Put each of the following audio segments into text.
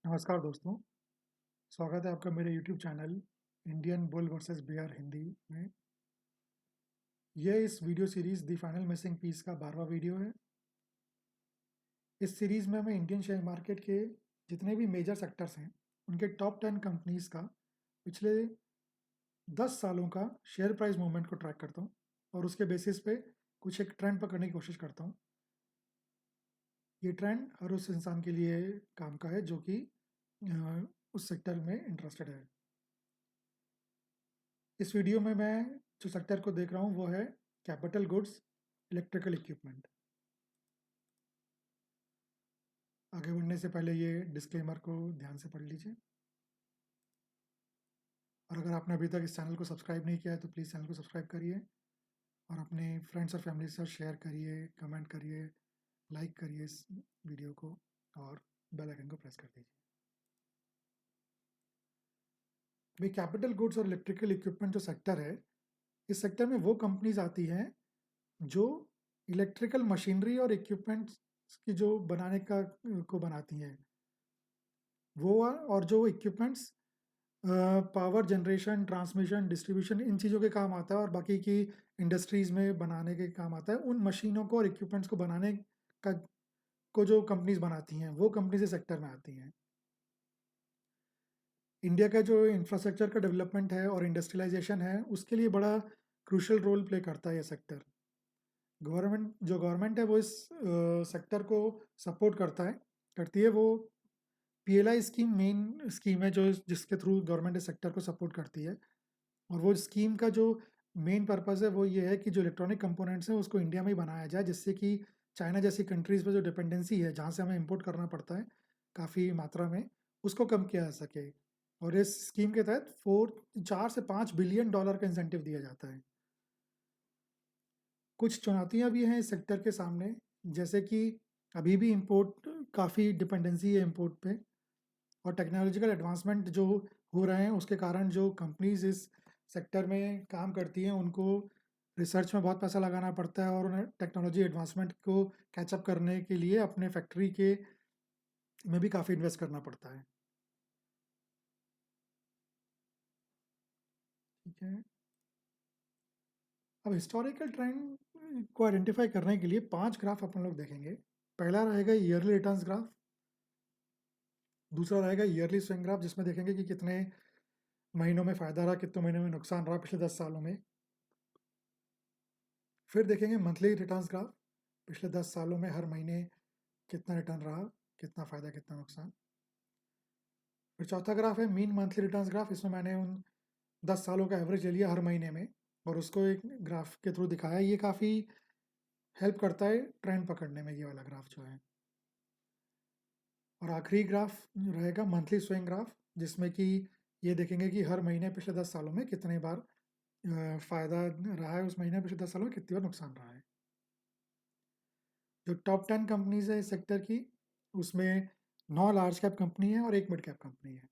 नमस्कार दोस्तों, स्वागत है आपका मेरे YouTube channel Indian bull versus bear Hindi में। यह इस video series the final missing piece का 12वां वीडियो है। इस सीरीज़ में मैं इंडियन शेयर मार्केट के जितने भी मेजर सेक्टर्स हैं, उनके टॉप 10 कंपनीज़ का पिछले 10 सालों का शेयर प्राइस मूवमेंट को ट्रैक करता हूँ और उसके बेसिस पे कुछ एक ट्रेंड पकड़ने की कोशिश करता हूँ। ये ट्रेंड हर उस इंसान के लिए काम का है जो कि उस सेक्टर में इंटरेस्टेड है। इस वीडियो में मैं जो सेक्टर को देख रहा हूँ वो है कैपिटल गुड्स, इलेक्ट्रिकल इक्विपमेंट। आगे बढ़ने से पहले ये डिस्क्लेमर को ध्यान से पढ़ लीजिए। और अगर आपने अभी तक इस चैनल को सब्सक्राइब नहीं किया है तो प्लीज़ चैनल को सब्सक्राइब करिए और अपने फ्रेंड्स और फैमिली के साथ शेयर करिए, कमेंट करिए, लाइक करिए इस वीडियो को और बेल आइकन को प्रेस कर दीजिए। भाई कैपिटल गुड्स और इलेक्ट्रिकल इक्विपमेंट जो सेक्टर है, इस सेक्टर में वो कंपनीज आती हैं जो इलेक्ट्रिकल मशीनरी और इक्विपमेंट्स की जो बनाने का को बनाती हैं वो, और जो equipments power generation, transmission, distribution in चीज़ों के काम आता है और बाकी की इंडस्ट्रीज़ में बनाने के काम आता है। उन मशीनों को और इक्विपमेंट्स को बनाने का को जो कंपनीज बनाती हैं वो कंपनीज इस सेक्टर में आती हैं। इंडिया का जो इंफ्रास्ट्रक्चर का डेवलपमेंट है और इंडस्ट्रियलाइजेशन है उसके लिए बड़ा क्रूशल रोल प्ले करता है ये सेक्टर। गवर्नमेंट है वो इस सेक्टर को सपोर्ट करती है। वो पीएलआई स्कीम मेन स्कीम है जो जिसके थ्रू गवर्नमेंट इस सेक्टर को सपोर्ट करती है। और वो स्कीम का जो मेन पर्पज़ है वो ये है कि जो इलेक्ट्रॉनिक कंपोनेंट्स हैं उसको इंडिया में ही बनाया जाए, जिससे कि चाइना जैसी कंट्रीज़ पे जो डिपेंडेंसी है जहाँ से हमें इंपोर्ट करना पड़ता है काफ़ी मात्रा में, उसको कम किया जा सके। और इस स्कीम के तहत 4 से 5 बिलियन डॉलर का इंसेंटिव दिया जाता है। कुछ चुनौतियाँ भी हैं इस सेक्टर के सामने, जैसे कि अभी भी इंपोर्ट काफ़ी डिपेंडेंसी है इंपोर्ट पे, और टेक्नोलॉजिकल एडवांसमेंट जो हो रहे हैं उसके कारण जो कंपनीज इस सेक्टर में काम करती हैं उनको रिसर्च में बहुत पैसा लगाना पड़ता है और उन्हें टेक्नोलॉजी एडवांसमेंट को कैचअप करने के लिए अपने फैक्ट्री के में भी काफ़ी इन्वेस्ट करना पड़ता है। ठीक है, अब हिस्टोरिकल ट्रेंड को आइडेंटिफाई करने के लिए 5 ग्राफ अपन लोग देखेंगे। पहला रहेगा ईयरली रिटर्न्स ग्राफ, दूसरा रहेगा ईयरली स्विंग ग्राफ जिसमें देखेंगे कि कितने महीनों में फ़ायदा रहा, कितने महीनों में नुकसान रहा पिछले 10 सालों में। फिर देखेंगे मंथली रिटर्न्स ग्राफ, पिछले 10 सालों में हर महीने कितना रिटर्न रहा, कितना फ़ायदा कितना नुकसान। फिर चौथा ग्राफ है मीन मंथली रिटर्न्स ग्राफ, इसमें मैंने उन 10 सालों का एवरेज ले लिया हर महीने में और उसको एक ग्राफ के थ्रू दिखाया। ये काफ़ी हेल्प करता है ट्रेंड पकड़ने में, ये वाला ग्राफ जो है। और आखिरी ग्राफ रहेगा मंथली स्विंग ग्राफ, जिसमें कि ये देखेंगे कि हर महीने पिछले 10 सालों में कितने बार फ़ायदा रहा है, उस महीने पिछले 10 सालों में कितनी बार नुकसान रहा है। जो टॉप 10 कंपनीज है इस सेक्टर की, उसमें 9 लार्ज कैप कंपनी है और 1 मिड कैप कंपनी है।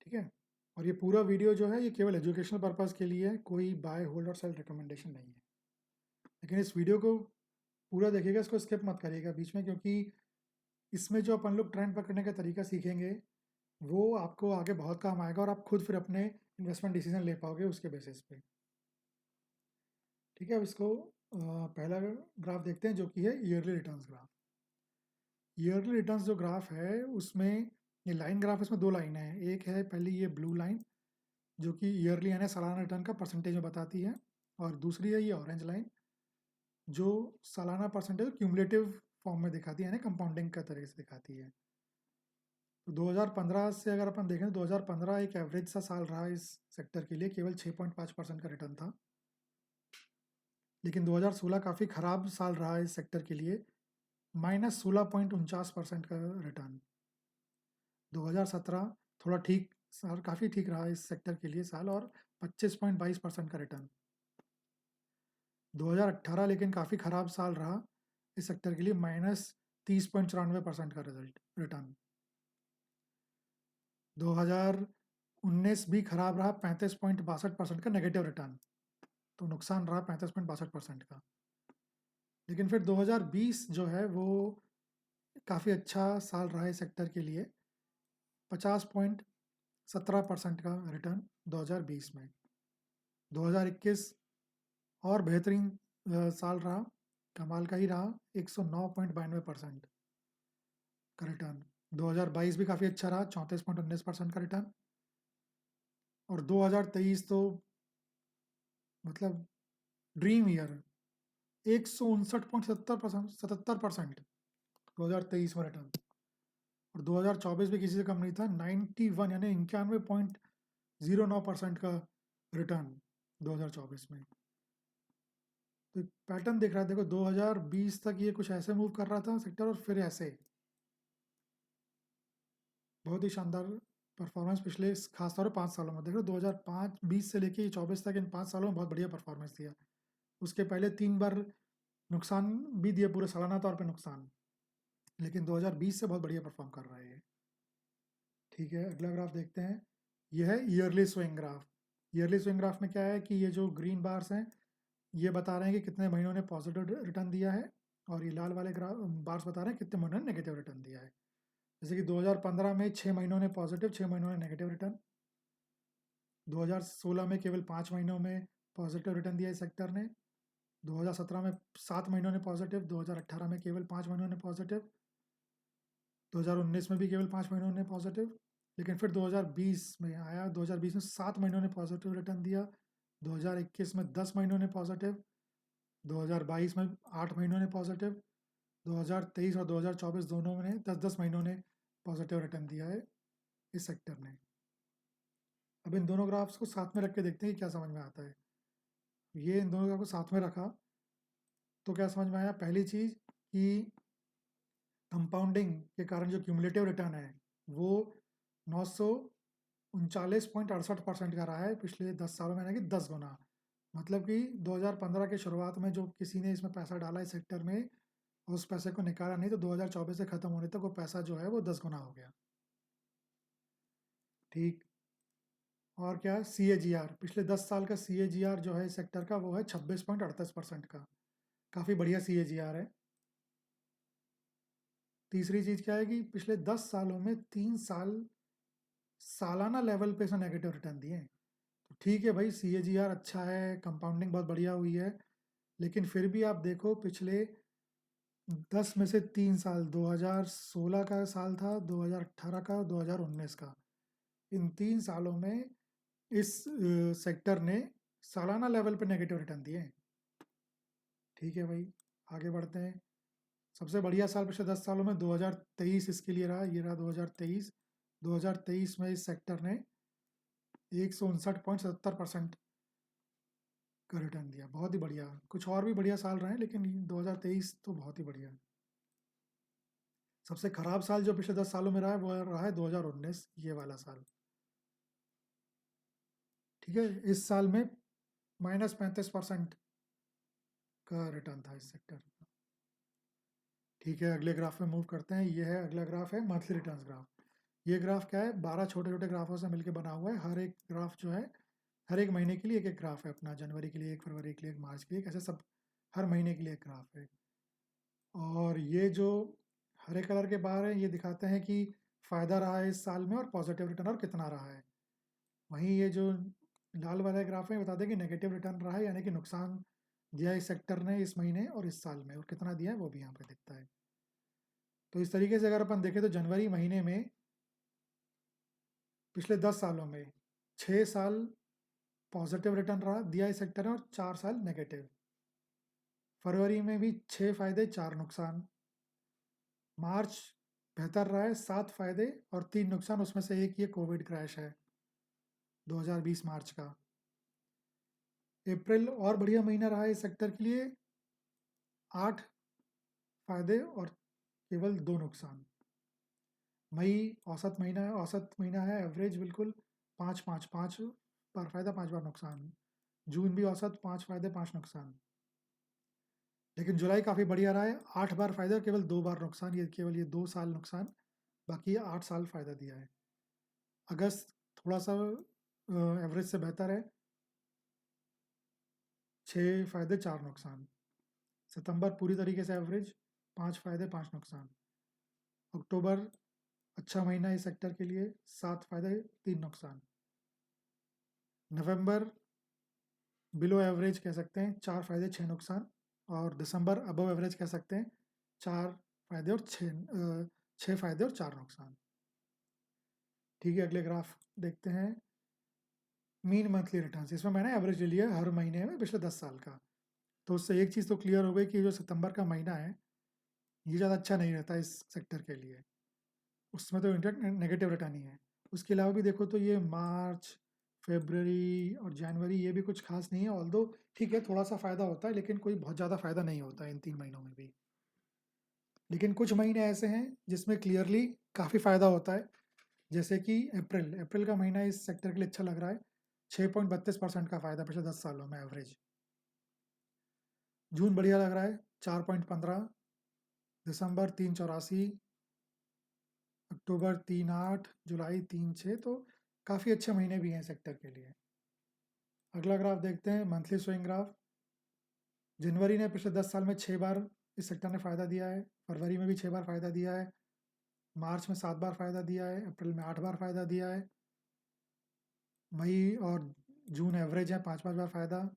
ठीक है, और ये पूरा वीडियो जो है ये केवल एजुकेशनल पर्पज़ के लिए है, कोई बाय होल्ड और सेल रिकमेंडेशन नहीं है। लेकिन इस वीडियो को पूरा देखिएगा, इसको स्किप मत करिएगा बीच में, क्योंकि इसमें जो अपन लोग ट्रेंड पकड़ने का तरीका सीखेंगे वो आपको आगे बहुत काम आएगा और आप खुद फिर अपने इन्वेस्टमेंट डिसीजन ले पाओगे उसके बेसिस पे। ठीक है, अब इसको पहला ग्राफ देखते हैं जो कि है yearly returns graph. Yearly returns जो ग्राफ है उसमें ये लाइन ग्राफ, इसमें 2 लाइनें हैं। एक है पहली ये ब्लू लाइन जो कि ईयरली यानी सालाना रिटर्न का परसेंटेज में बताती है, और दूसरी है ये ऑरेंज लाइन जो सालाना परसेंटेज क्यूमुलेटिव फॉर्म में दिखाती है, यानी कंपाउंडिंग का तरीके से दिखाती है। तो 2015 से अगर अपन देखें तो 2015 एक एवरेज सा साल रहा इस सेक्टर के लिए, केवल 6.5% का रिटर्न था। लेकिन 2016 काफ़ी ख़राब साल रहा इस सेक्टर के लिए, -16.49% का रिटर्न। 2017 थोड़ा ठीक साल, काफ़ी ठीक रहा इस सेक्टर के लिए साल, और 25.22% का रिटर्न। 2018 लेकिन काफ़ी ख़राब साल रहा इस सेक्टर के लिए, -30.94% का रिजल्ट रिटर्न। 2019 भी खराब रहा, 35.62% का नेगेटिव रिटर्न, तो नुकसान रहा 35.62% का। लेकिन फिर 2020 जो है वो काफ़ी अच्छा साल रहा है सेक्टर के लिए। 50.17% का रिटर्न 2020 में। 2021 और बेहतरीन साल रहा, कमाल का ही रहा, 109.92% का रिटर्न। 2022 भी काफ़ी अच्छा रहा, 34.19% का रिटर्न। और 2023 तो मतलब ड्रीम ईयर, 159.77%, 77% 2023 में रिटर्न। और 2024 भी किसी से कम नहीं था, 91 यानी 91.09% का रिटर्न 2024 में। तो पैटर्न दिख रहा है, देखो 2020 तक ये कुछ ऐसे मूव कर रहा था सेक्टर, और फिर ऐसे बहुत ही शानदार परफॉर्मेंस पिछले खासतौर पर 5 सालों में। देखो 2005-20 से लेके 24 तक, इन 5 सालों में बहुत बढ़िया परफॉर्मेंस दिया। उसके पहले 3 बार नुकसान भी दिए, पूरे सालाना तौर पे नुकसान, लेकिन 2020 से बहुत बढ़िया परफॉर्म कर रहा है ये। ठीक है, अगला ग्राफ देखते हैं। यह है yearly swing graph. Yearly swing graph में क्या है कि ये जो ग्रीन बार्स हैं ये बता रहे हैं कि कितने महीनों ने पॉजिटिव रिटर्न दिया है, और ये लाल वाले ग्राफ बार्स बता रहे हैं कितने महीनों ने नेगेटिव रिटर्न दिया है। जैसे कि 2015 में 6 महीनों ने पॉजिटिव, 6 महीनों ने नेगेटिव रिटर्न। 2016 में केवल 5 महीनों में पॉजिटिव रिटर्न दिया इस सेक्टर ने। 2017 में 7 महीनों ने पॉजिटिव, 2018 में केवल 5 महीनों ने पॉजिटिव, 2019 में भी केवल 5 महीनों ने पॉजिटिव। लेकिन फिर 2020 में आया, 2020 में 7 महीनों ने पॉजिटिव रिटर्न दिया, 2021 में 10 महीनों ने पॉजिटिव, 2022 में 8 महीनों ने पॉजिटिव, 2023 और 2024 दोनों में 10-10 महीनों ने पॉजिटिव रिटर्न दिया है इस सेक्टर ने। अब इन दोनों ग्राफ्स को साथ में रख के देखते हैं कि क्या समझ में आता है। ये इन दोनों ग्राफ को साथ में रखा तो क्या समझ में आया? पहली चीज़ कि कंपाउंडिंग के कारण जो क्यूमुलेटिव रिटर्न है वो 939.68% का रहा है पिछले 10 सालों में, यानी कि 10 गुना। मतलब कि 2015 के शुरुआत में जो किसी ने इसमें पैसा डाला इस सेक्टर में, उस पैसे को निकाला नहीं, तो 2024 से ख़त्म होने तक वो पैसा जो है वो 10 गुना हो गया। ठीक। और क्या है? CAGR, पिछले 10 साल का CAGR जो है इस सेक्टर का वो है 26.38% का। काफ़ी बढ़िया CAGR है। तीसरी चीज़ क्या है कि पिछले 10 सालों में 3 साल सालाना लेवल पे इसने नेगेटिव रिटर्न दिए हैं। तो ठीक है भाई, CAGR अच्छा है, कंपाउंडिंग बहुत बढ़िया हुई है, लेकिन फिर भी आप देखो पिछले 10 में से 3 साल, 2016 का साल था, 2018 का, 2019 का, इन 3 सालों में इस सेक्टर ने सालाना लेवल पे नेगेटिव रिटर्न दिए हैं। ठीक है भाई, आगे बढ़ते हैं। सबसे बढ़िया साल पिछले 10 सालों में 2023 इसके लिए रहा, ये रहा 2023। 2023 में इस सेक्टर ने 159.77% का रिटर्न दिया, बहुत ही बढ़िया। कुछ और भी बढ़िया साल रहे हैं, लेकिन 2023 तो बहुत ही बढ़िया। सबसे खराब साल जो पिछले 10 सालों में रहा है वो रहा है 2019, ये वाला साल। ठीक है, इस साल में -35% का रिटर्न था इस सेक्टर का। ठीक है, अगले ग्राफ में मूव करते हैं। ये है अगला ग्राफ, है मंथली रिटर्न्स ग्राफ। ये ग्राफ क्या है? 12 छोटे छोटे ग्राफों से मिलकर बना हुआ है। हर एक ग्राफ जो है, हर एक महीने के लिए एक एक ग्राफ है अपना। जनवरी के लिए एक, फरवरी के लिए एक, मार्च के लिए एक, ऐसे सब हर महीने के लिए एक ग्राफ है। और ये जो हरे कलर के बार हैं ये दिखाते हैं कि फ़ायदा रहा है इस साल में, और पॉजिटिव रिटर्न और कितना रहा है। वहीं ये जो लाल वाले ग्राफ है बताते हैं कि नेगेटिव रिटर्न रहा है, यानी कि नुकसान दिया इस सेक्टर ने इस महीने और इस साल में, और कितना दिया है वो भी यहाँ पे दिखता है। तो इस तरीके से अगर अपन देखें तो जनवरी महीने में पिछले 10 सालों में 6 साल पॉजिटिव रिटर्न रहा दिया इस सेक्टर ने, और 4 साल नेगेटिव। फरवरी में भी 6 फायदे 4 नुकसान। मार्च बेहतर रहा है, 7 फायदे और 3 नुकसान, उसमें से एक ये कोविड क्रैश है 2020 मार्च का। अप्रैल और बढ़िया महीना रहा है इस सेक्टर के लिए, 8 फायदे और केवल 2 नुकसान। मई औसत महीना है, एवरेज बिल्कुल 5-5-5 बार फायदा, 5 बार नुकसान। जून भी औसत 5 फायदे 5 नुकसान। लेकिन जुलाई काफ़ी बढ़िया रहा है, 8 बार फायदा केवल 2 बार नुकसान। ये केवल ये 2 साल नुकसान, बाकी ये 8 साल फायदा दिया है। अगस्त थोड़ा सा एवरेज से बेहतर है, 6 फायदे 4 नुकसान। सितंबर पूरी तरीके से एवरेज, 5 फायदे 5 नुकसान। अक्टूबर अच्छा महीना है इस सेक्टर के लिए, 7 फायदे 3 नुकसान। नवंबर बिलो एवरेज कह सकते हैं, 4 फायदे 6 नुकसान। और दिसंबर अबव एवरेज कह सकते हैं, 4 फायदे और 6 फायदे और 4 नुकसान। ठीक है, अगले ग्राफ देखते हैं। मीन मंथली रिटर्न, इसमें मैंने एवरेज ले लिया हर महीने में पिछले 10 साल का। तो उससे एक चीज़ तो क्लियर हो गई कि जो सितंबर का महीना है ये ज़्यादा अच्छा नहीं रहता इस सेक्टर के लिए, उसमें तो इंटरेक्ट नेगेटिव रिटर्न ही है। उसके अलावा भी देखो तो ये मार्च, फरवरी और जनवरी ये भी कुछ खास नहीं है, ऑल्दो ठीक है थोड़ा सा फ़ायदा होता है, लेकिन कोई बहुत ज़्यादा फ़ायदा नहीं होता है इन 3 महीनों में भी। लेकिन कुछ महीने ऐसे हैं जिसमें क्लियरली काफ़ी फ़ायदा होता है, जैसे कि अप्रैल का महीना इस सेक्टर के लिए अच्छा लग रहा है, 6.32% का फ़ायदा पिछले 10 सालों में एवरेज। जून बढ़िया लग रहा है, 4.15। दिसंबर 3.84, अक्टूबर 3.8, जुलाई 3.6, तो काफ़ी अच्छे महीने भी हैं सेक्टर के लिए। अगला ग्राफ देखते हैं, मंथली स्विंग ग्राफ। जनवरी ने पिछले 10 साल में 6 बार इस सेक्टर ने फ़ायदा दिया है, फरवरी में भी 6 बार फ़ायदा दिया है, मार्च में 7 बार फ़ायदा दिया है, अप्रैल में 8 बार फ़ायदा दिया है, मई और जून एवरेज है 5-5 बार फ़ायदा,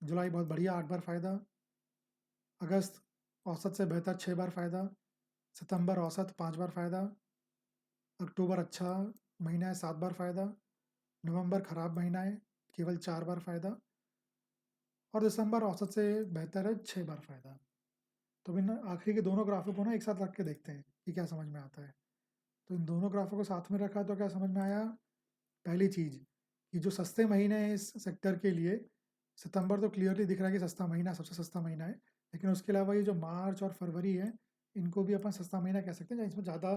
जुलाई बहुत बढ़िया 8 बार फ़ायदा, अगस्त औसत से बेहतर 6 बार फ़ायदा, सितंबर औसत 5 बार फ़ायदा, अक्टूबर अच्छा महीना है 7 बार फ़ायदा, नवंबर ख़राब महीना है केवल 4 बार फ़ायदा, और दिसंबर औसत से बेहतर है 6 बार फ़ायदा। तो इन आखिरी के दोनों ग्राफों को ना एक साथ रख के देखते हैं कि क्या समझ में आता है। तो इन दोनों ग्राफों को साथ में रखा तो क्या समझ में आया? पहली चीज़ कि जो सस्ते महीने हैं इस सेक्टर के लिए, सितंबर तो क्लियरली दिख रहा है कि सस्ता महीना, सबसे सस्ता महीना है, लेकिन उसके अलावा ये जो मार्च और फरवरी है इनको भी अपन सस्ता महीना कह सकते हैं, इसमें ज़्यादा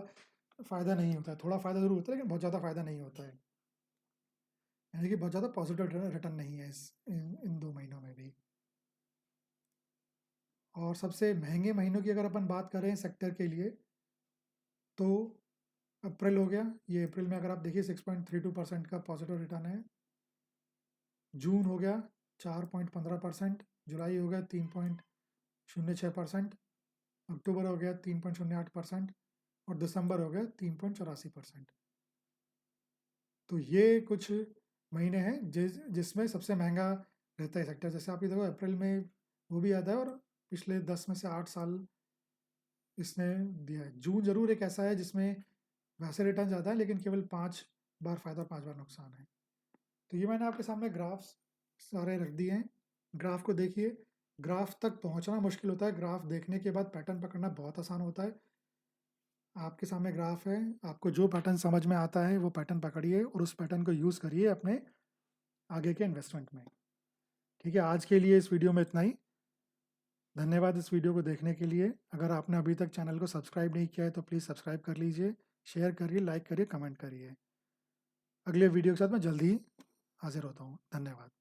फ़ायदा नहीं होता है, थोड़ा फ़ायदा ज़रूर होता है लेकिन बहुत ज़्यादा फ़ायदा नहीं होता है, यानी कि बहुत ज़्यादा पॉजिटिव रिटर्न नहीं है इन 2 महीनों में भी। और सबसे महंगे महीनों की अगर अपन बात करें सेक्टर के लिए, तो अप्रैल हो गया, ये अप्रैल में अगर आप देखिए 6.32% का पॉजिटिव रिटर्न है। जून हो गया 4.15%, जुलाई हो गया 3.06%, अक्टूबर हो गया 3.08% और दिसंबर हो गया 3.84%। तो ये कुछ महीने हैं जिसमें सबसे महंगा रहता है सेक्टर। जैसे आप ये देखो अप्रैल में वो भी आता है, और पिछले 10 में से 8 साल इसने दिया है। जून जरूर एक ऐसा है जिसमें वैसे रिटर्न ज़्यादा है लेकिन केवल 5 बार फ़ायदा 5 बार नुकसान है। तो ये मैंने आपके सामने ग्राफ्स सारे रख दिए हैं, ग्राफ को देखिए। ग्राफ तक पहुंचना मुश्किल होता है, ग्राफ देखने के बाद पैटर्न पकड़ना बहुत आसान होता है। आपके सामने ग्राफ है, आपको जो पैटर्न समझ में आता है वो पैटर्न पकड़िए और उस पैटर्न को यूज़ करिए अपने आगे के इन्वेस्टमेंट में। ठीक है, आज के लिए इस वीडियो में इतना ही। धन्यवाद इस वीडियो को देखने के लिए। अगर आपने अभी तक चैनल को सब्सक्राइब नहीं किया है तो प्लीज़ सब्सक्राइब कर लीजिए, शेयर करिए, लाइक करिए, कमेंट करिए। अगले वीडियो के साथ मैं जल्दी ही हाजिर होता हूँ। धन्यवाद।